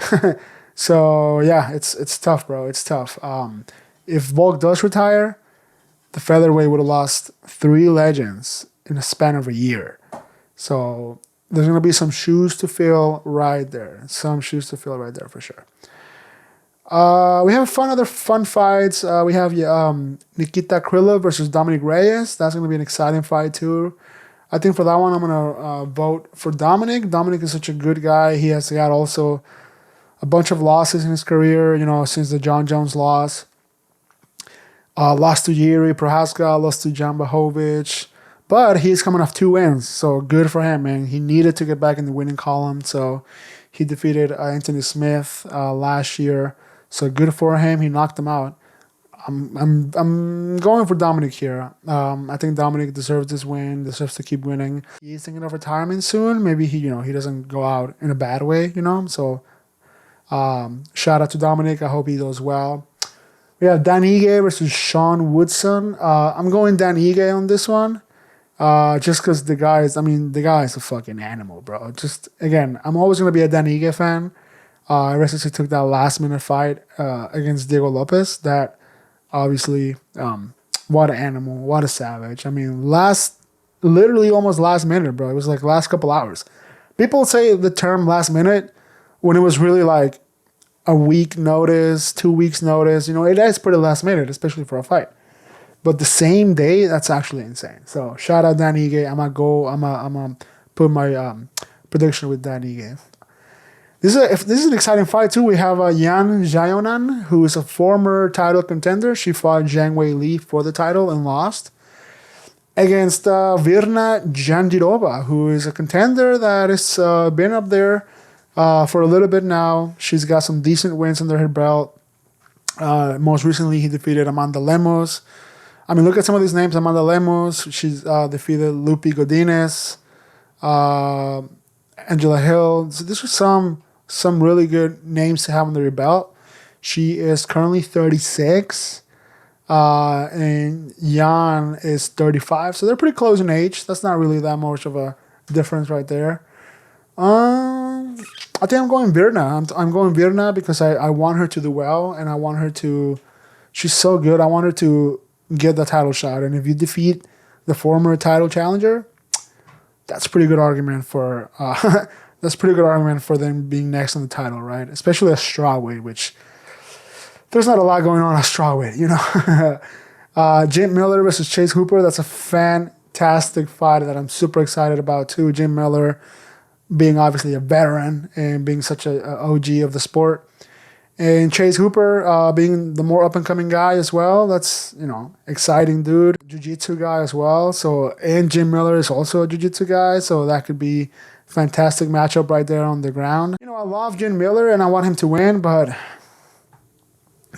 So yeah, it's tough, bro. It's tough. If Volk does retire, the featherweight would have lost three legends in a span of a year. So there's gonna be some shoes to fill right there. Some shoes to fill right there for sure. We have other fun fights. We have Nikita Krylov versus Dominic Reyes. That's gonna be an exciting fight too. I think for that one, I'm going to vote for Dominic. Dominic is such a good guy. He has got also a bunch of losses in his career, you know, since the John Jones loss. Lost to Yuri Prohaska, lost to Jan Blachowicz. But he's coming off 2 wins, so good for him, man. He needed to get back in the winning column, so he defeated Anthony Smith last year. So good for him. He knocked him out. I'm going for Dominic here. I think Dominic deserves this win, deserves to keep winning. He's thinking of retirement soon. Maybe he doesn't go out in a bad way, you know. So shout out to Dominic. I hope he does well. We have Dan Ige versus Sean Woodson. I'm going Dan Ige on this one. Just because the guy is a fucking animal, bro. Just, again, I'm always going to be a Dan Ige fan. Ever since he took that last-minute fight against Diego Lopes, that obviously, what an animal, what a savage. I mean, literally almost last minute, bro. It was like last couple hours. People say the term last minute when it was really like a week notice, 2 weeks notice. You know, it is pretty last minute, especially for a fight. But the same day, that's actually insane. So shout out Dan Ige. I'm gonna put my prediction with Dan Ige. This is an exciting fight too. We have Yan Xiaonan, who is a former title contender. She fought Zhang Wei Li for the title and lost against Virna Jandiroba, who is a contender that has been up there for a little bit now. She's got some decent wins under her belt. Most recently, he defeated Amanda Lemos. I mean, look at some of these names. Amanda Lemos. She's defeated Lupi Godinez, Angela Hill. So this was some really good names to have under your belt. She is currently 36, and Yan is 35. So they're pretty close in age. That's not really that much of a difference right there. I think I'm going Virna. I'm going Virna because I want her to do well, and I want her to. She's so good. I want her to get the title shot. And if you defeat the former title challenger, that's a pretty good argument for. That's a pretty good argument for them being next on the title, right? Especially a strawweight, which there's not a lot going on at strawweight, you know. Jim Miller versus Chase Hooper. That's a fantastic fight that I'm super excited about too. Jim Miller being obviously a veteran and being such a OG of the sport. And Chase Hooper being the more up-and-coming guy as well. That's, exciting dude. Jiu-jitsu guy as well. So, and Jim Miller is also a jiu-jitsu guy. So that could be fantastic matchup right there on the ground. I love Jim Miller and I want him to win, but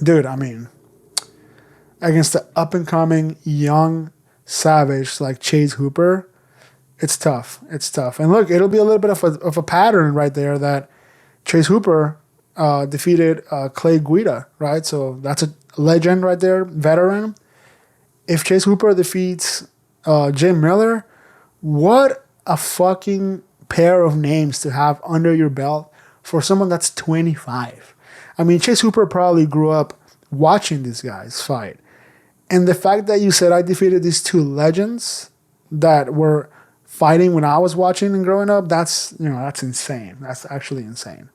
dude, I mean, against the up-and-coming young savage like Chase Hooper, it's tough. It's tough. And look, it'll be a little bit of a pattern right there that Chase Hooper defeated Clay Guida, right? So that's a legend right there, veteran. If Chase Hooper defeats Jim Miller, what a fucking pair of names to have under your belt for someone that's 25. I mean, Chase Hooper probably grew up watching these guys fight. And the fact that you said I defeated these two legends, that were fighting when I was watching and growing up, that's insane. That's actually insane.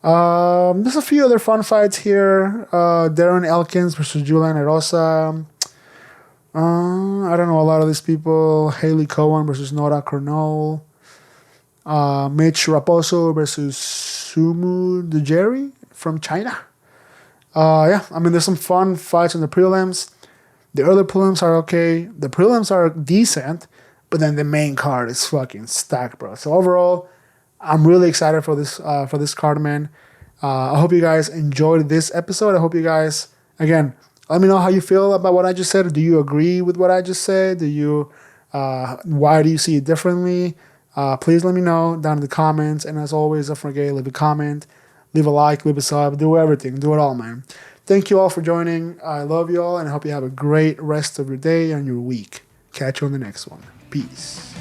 There's a few other fun fights here. Darren Elkins versus Julian Erosa. I don't know a lot of these people. Haley Cohen versus Nora Cornell. Mitch Raposo versus Sumu Dujeri from China. Yeah, I mean, there's some fun fights in the prelims. The early prelims are okay. The prelims are decent, but then the main card is fucking stacked, bro. So overall, I'm really excited for this card, man. I hope you guys enjoyed this episode. I hope you guys, again, let me know how you feel about what I just said. Do you agree with what I just said? Why do you see it differently? Please let me know down in the comments. And as always, don't forget, leave a comment, leave a like, leave a sub, do everything. Do it all, man. Thank you all for joining. I love you all, and I hope you have a great rest of your day and your week. Catch you on the next one. Peace.